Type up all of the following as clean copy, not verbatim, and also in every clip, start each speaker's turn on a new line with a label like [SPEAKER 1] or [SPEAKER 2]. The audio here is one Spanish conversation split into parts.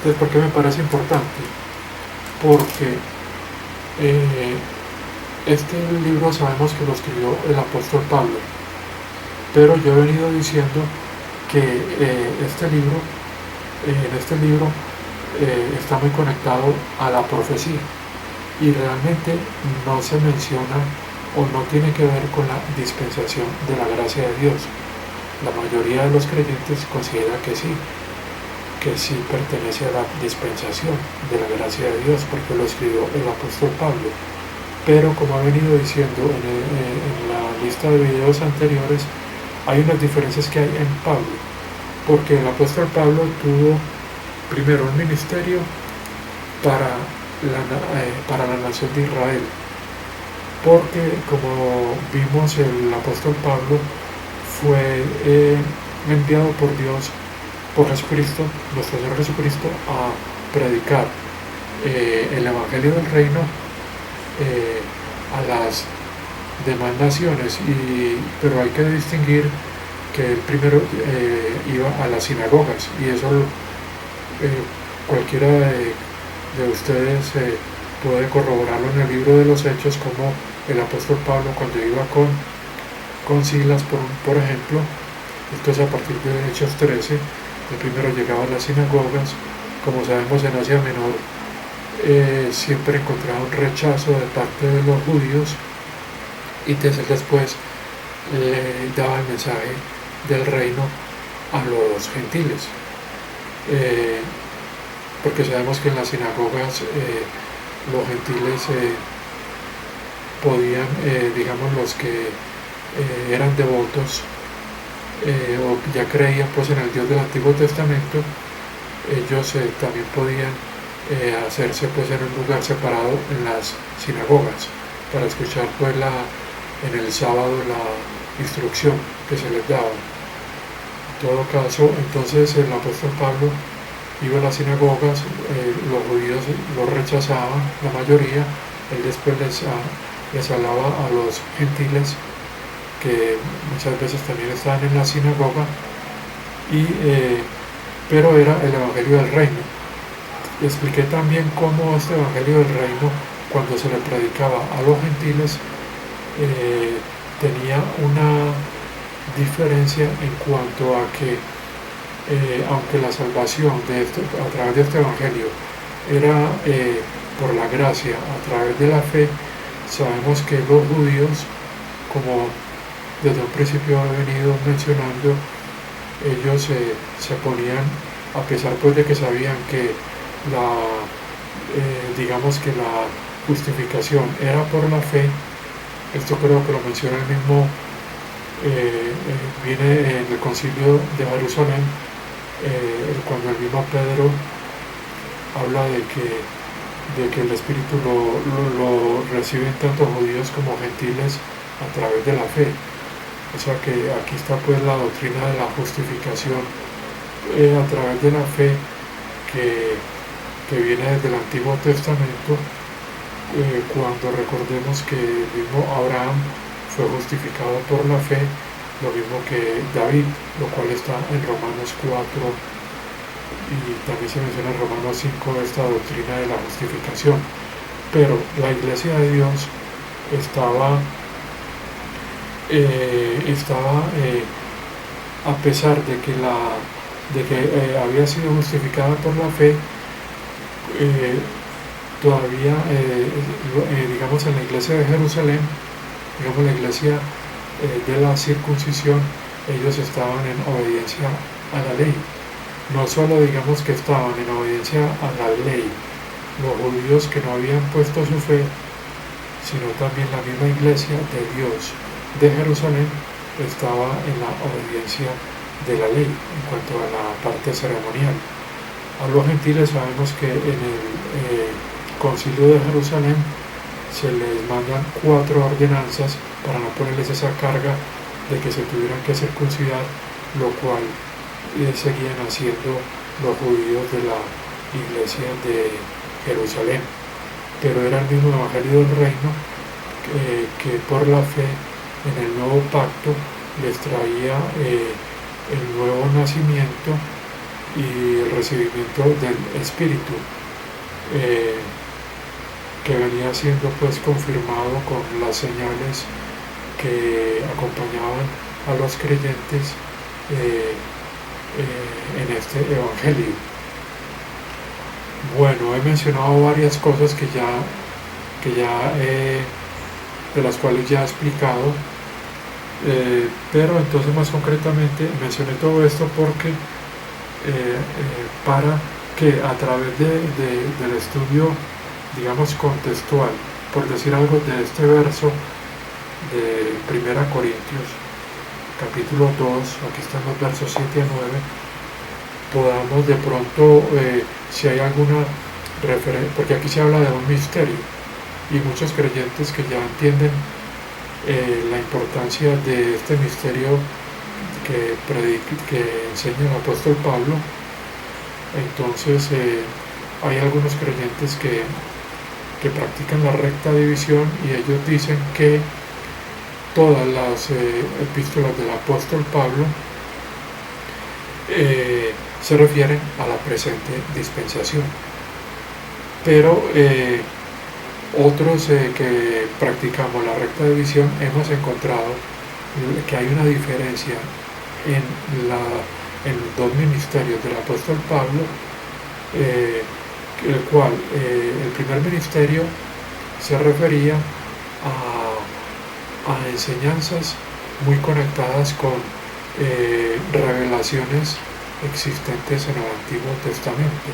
[SPEAKER 1] Entonces, ¿por qué me parece importante? Porque este libro sabemos que lo escribió el apóstol Pablo, pero yo he venido diciendo que en este libro está muy conectado a la profecía y realmente no se menciona o no tiene que ver con la dispensación de la gracia de Dios. La mayoría de los creyentes considera que sí pertenece a la dispensación de la gracia de Dios porque lo escribió el apóstol Pablo. Pero como he venido diciendo en la lista de videos anteriores, hay unas diferencias que hay en Pablo, porque el apóstol Pablo tuvo primero un ministerio para la nación de Israel, porque como vimos el apóstol Pablo fue enviado por Dios, por Jesucristo, nuestro Señor Jesucristo, a predicar el Evangelio del Reino a las demás naciones, pero hay que distinguir que él primero iba a las sinagogas, y eso cualquiera de ustedes puede corroborarlo en el libro de los Hechos, como el apóstol Pablo cuando iba con Silas, por ejemplo. Entonces, a partir de Hechos 13, el primero llegaba a las sinagogas. Como sabemos, en Asia Menor siempre encontraba un rechazo de parte de los judíos, y después daba el mensaje del reino a los gentiles, porque sabemos que en las sinagogas los gentiles podían, digamos, los que eran devotos o ya creían pues en el Dios del Antiguo Testamento, ellos también podían hacerse pues en un lugar separado en las sinagogas para escuchar pues en el sábado la instrucción que se les daba. En todo caso, entonces el apóstol Pablo iba a las sinagogas, los judíos lo rechazaban, la mayoría. Él después les hablaba a los gentiles, que muchas veces también estaban en la sinagoga, pero era el Evangelio del Reino. Expliqué también cómo este Evangelio del Reino, cuando se le predicaba a los gentiles, tenía una diferencia en cuanto a que aunque la salvación a través de este Evangelio era por la gracia, a través de la fe, sabemos que los judíos, como desde un principio he venido mencionando, ellos se ponían, a pesar pues de que sabían que digamos que la justificación era por la fe. Esto creo que lo menciona el mismo, viene en el Concilio de Jerusalén, cuando el mismo Pedro habla de que el Espíritu lo reciben tanto judíos como gentiles a través de la fe. O sea que aquí está pues la doctrina de la justificación a través de la fe, que viene desde el Antiguo Testamento, cuando recordemos que el mismo Abraham fue justificado por la fe, lo mismo que David, lo cual está en Romanos 4, y también se menciona en Romanos 5 esta doctrina de la justificación. Pero la Iglesia de Dios estaba a pesar de que había sido justificada por la fe, todavía digamos en la iglesia de Jerusalén, digamos la iglesia de la circuncisión, ellos estaban en obediencia a la ley. No solo digamos que estaban en obediencia a la ley los judíos que no habían puesto su fe, sino también la misma iglesia de Dios de Jerusalén estaba en la obediencia de la ley en cuanto a la parte ceremonial. A los gentiles sabemos que en el Concilio de Jerusalén se les mandan 4 ordenanzas para no ponerles esa carga de que se tuvieran que circuncidar, lo cual seguían haciendo los judíos de la iglesia de Jerusalén. Pero era el mismo Evangelio del Reino que por la fe en el nuevo pacto les traía el nuevo nacimiento y el recibimiento del Espíritu, eh, que venía siendo pues confirmado con las señales que acompañaban a los creyentes en este Evangelio. Bueno, he mencionado varias cosas de las cuales ya he explicado, pero entonces más concretamente mencioné todo esto porque para que a través del estudio, digamos, contextual, por decir algo, de este verso de 1 Corintios, capítulo 2, aquí están los versos 7 a 9, podamos de pronto, si hay alguna referencia, porque aquí se habla de un misterio, y muchos creyentes que ya entienden la importancia de este misterio que enseña el apóstol Pablo. Entonces hay algunos creyentes que practican la recta división, y ellos dicen que todas las epístolas del apóstol Pablo se refieren a la presente dispensación, pero otros que practicamos la recta división hemos encontrado que hay una diferencia en los dos ministerios del apóstol Pablo, el cual el primer ministerio se refería a enseñanzas muy conectadas con revelaciones existentes en el Antiguo Testamento.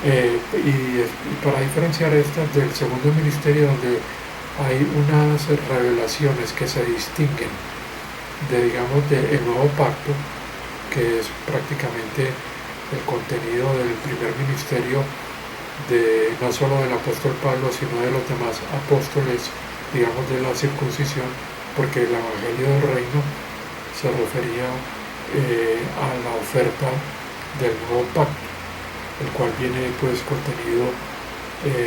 [SPEAKER 1] Y para diferenciar estas del segundo ministerio, donde hay unas revelaciones que se distinguen del nuevo pacto, que es prácticamente el contenido del primer ministerio, no solo del apóstol Pablo, sino de los demás apóstoles, digamos, de la circuncisión, porque el Evangelio del Reino se refería a la oferta del nuevo pacto, el cual viene pues contenido,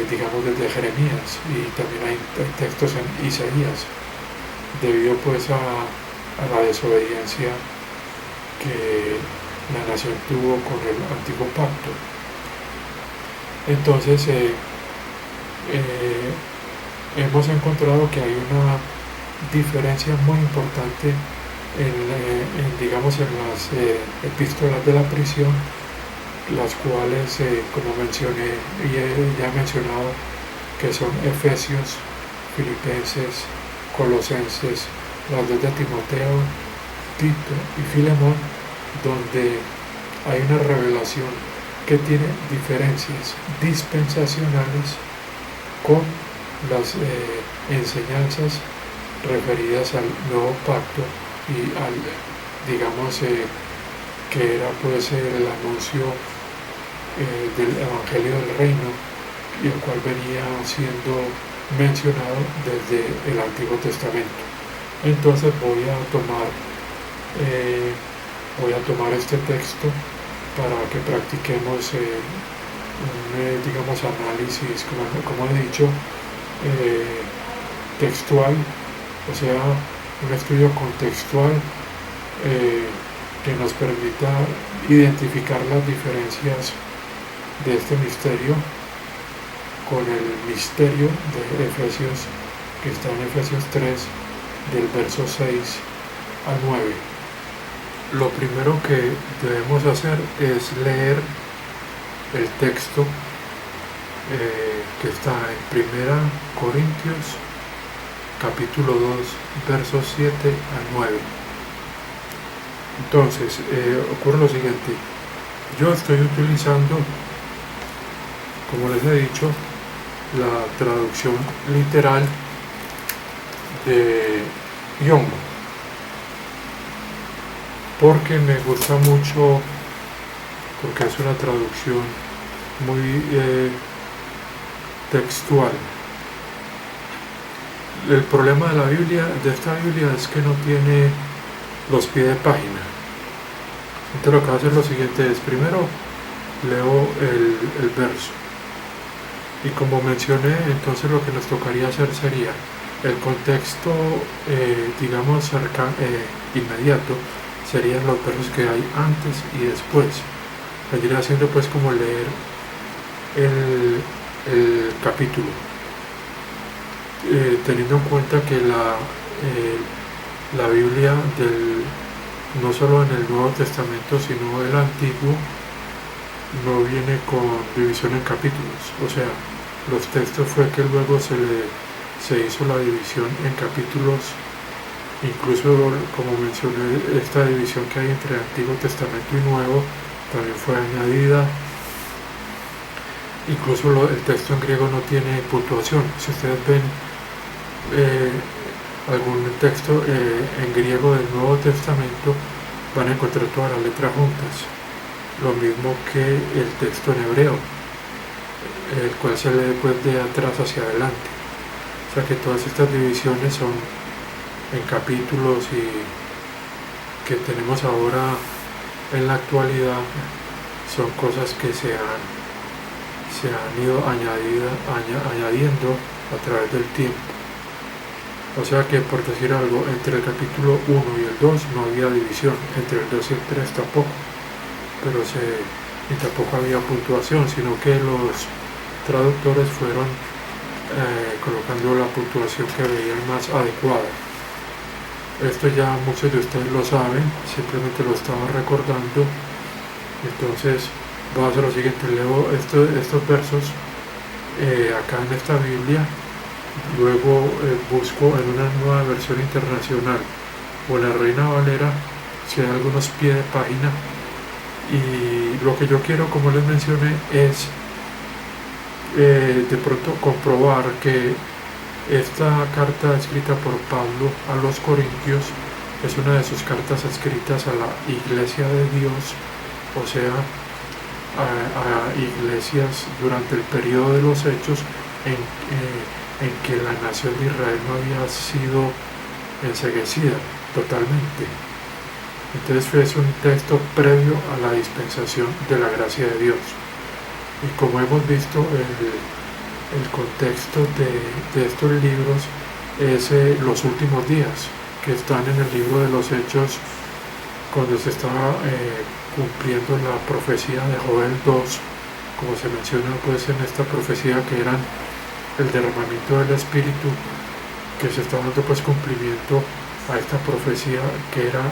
[SPEAKER 1] digamos, desde Jeremías, y también hay textos en Isaías, debido pues a la desobediencia que la nación tuvo con el antiguo pacto. Entonces hemos encontrado que hay una diferencia muy importante digamos, en las epístolas de la prisión, las cuales, como mencioné y ya he mencionado, que son Efesios, Filipenses, Colosenses, las dos de Timoteo, Tito y Filemón, donde hay una revelación que tiene diferencias dispensacionales con las enseñanzas referidas al nuevo pacto y al, digamos, que era pues el anuncio del Evangelio del Reino, y el cual venía siendo mencionado desde el Antiguo Testamento. Entonces voy a tomar este texto para que practiquemos un, digamos, análisis, como he dicho, textual, o sea, un estudio contextual que nos permita identificar las diferencias de este misterio con el misterio de Efesios, que está en Efesios 3, del verso 6 al 9. Lo primero que debemos hacer es leer el texto que está en 1 Corintios capítulo 2, versos 7 al 9. Entonces, ocurre lo siguiente: yo estoy utilizando, como les he dicho, la traducción literal de Young, porque me gusta mucho, porque es una traducción muy textual. El problema de esta Biblia, es que no tiene los pies de página. Entonces lo que voy a hacer es lo siguiente: es primero leo el verso, y como mencioné, entonces lo que nos tocaría hacer sería el contexto, digamos, inmediato, serían los versos que hay antes y después. vendría siendo pues como leer el capítulo, teniendo en cuenta que la Biblia no solo en el Nuevo Testamento sino el Antiguo no viene con división en capítulos, o sea, los textos fue que luego se hizo la división en capítulos. Incluso, como mencioné, esta división que hay entre Antiguo Testamento y Nuevo también fue añadida. Incluso el texto en griego no tiene puntuación. Si ustedes ven algún texto en griego del Nuevo Testamento, van a encontrar todas las letras juntas. Lo mismo que el texto en hebreo, el cual se lee pues de atrás hacia adelante. O sea que todas estas divisiones son en capítulos y que tenemos ahora en la actualidad son cosas que se han ido añadiendo a través del tiempo. O sea que, por decir algo, entre el capítulo 1 y el 2 no había división, entre el 2 y el 3 tampoco, y tampoco había puntuación, sino que los traductores fueron colocando la puntuación que veían más adecuada. Esto ya muchos de ustedes lo saben, simplemente lo estaba recordando. Entonces voy a hacer lo siguiente, leo estos versos acá en esta Biblia, luego busco en una nueva versión internacional o la Reina Valera si hay algunos pies de página, y lo que yo quiero, como les mencioné, es de pronto comprobar que esta carta escrita por Pablo a los Corintios es una de sus cartas escritas a la Iglesia de Dios, o sea, a iglesias durante el periodo de los Hechos en que la nación de Israel no había sido enceguecida totalmente. Entonces es un texto previo a la dispensación de la gracia de Dios. Y como hemos visto, el contexto de estos libros es los últimos días, que están en el libro de los Hechos, cuando se estaba cumpliendo la profecía de Joel 2, como se menciona pues en esta profecía, que eran el derramamiento del Espíritu, que se está dando pues cumplimiento a esta profecía que era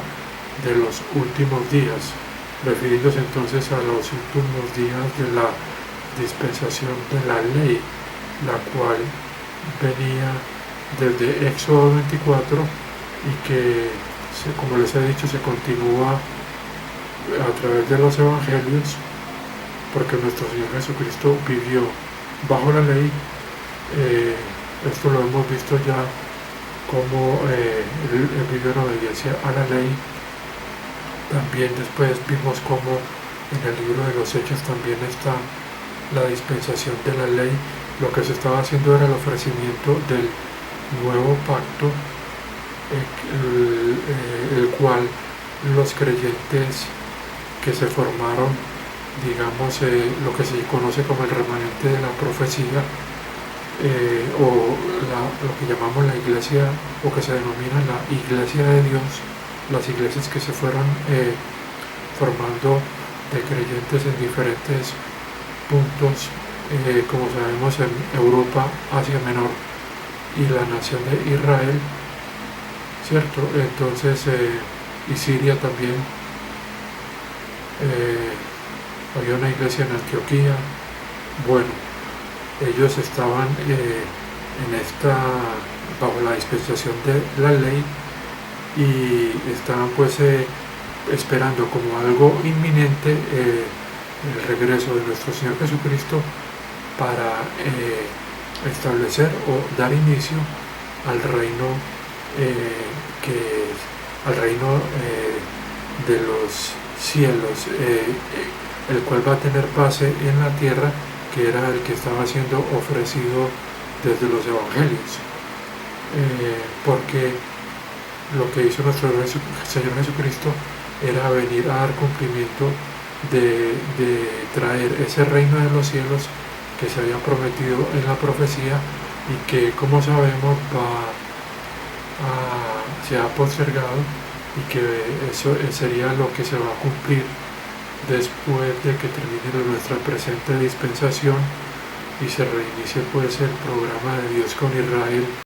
[SPEAKER 1] de los últimos días, refiriéndose entonces a los últimos días de la dispensación de la ley, la cual venía desde Éxodo 24 y que, como les he dicho, se continúa a través de los evangelios, porque nuestro Señor Jesucristo vivió bajo la ley. Esto lo hemos visto ya, como él vivió en obediencia a la ley. También después vimos como en el libro de los Hechos también está la dispensación de la ley. Lo que se estaba haciendo era el ofrecimiento del nuevo pacto, el cual los creyentes que se formaron, digamos, lo que se conoce como el remanente de la profecía, lo que llamamos la iglesia, o que se denomina la iglesia de Dios, las iglesias que se fueron formando de creyentes en diferentes puntos, como sabemos, en Europa, Asia Menor y la nación de Israel, ¿cierto? Entonces, y Siria también, había una iglesia en Antioquía. Bueno, ellos estaban bajo la dispensación de la ley, y estaban pues esperando como algo inminente el regreso de nuestro Señor Jesucristo para establecer o dar inicio al reino de los cielos, el cual va a tener base en la tierra, que era el que estaba siendo ofrecido desde los evangelios, porque lo que hizo nuestro Señor Jesucristo era venir a dar cumplimiento de traer ese reino de los cielos que se había prometido en la profecía, y que, como sabemos, se ha postergado, y que eso sería lo que se va a cumplir después de que termine nuestra presente dispensación y se reinicie pues el programa de Dios con Israel.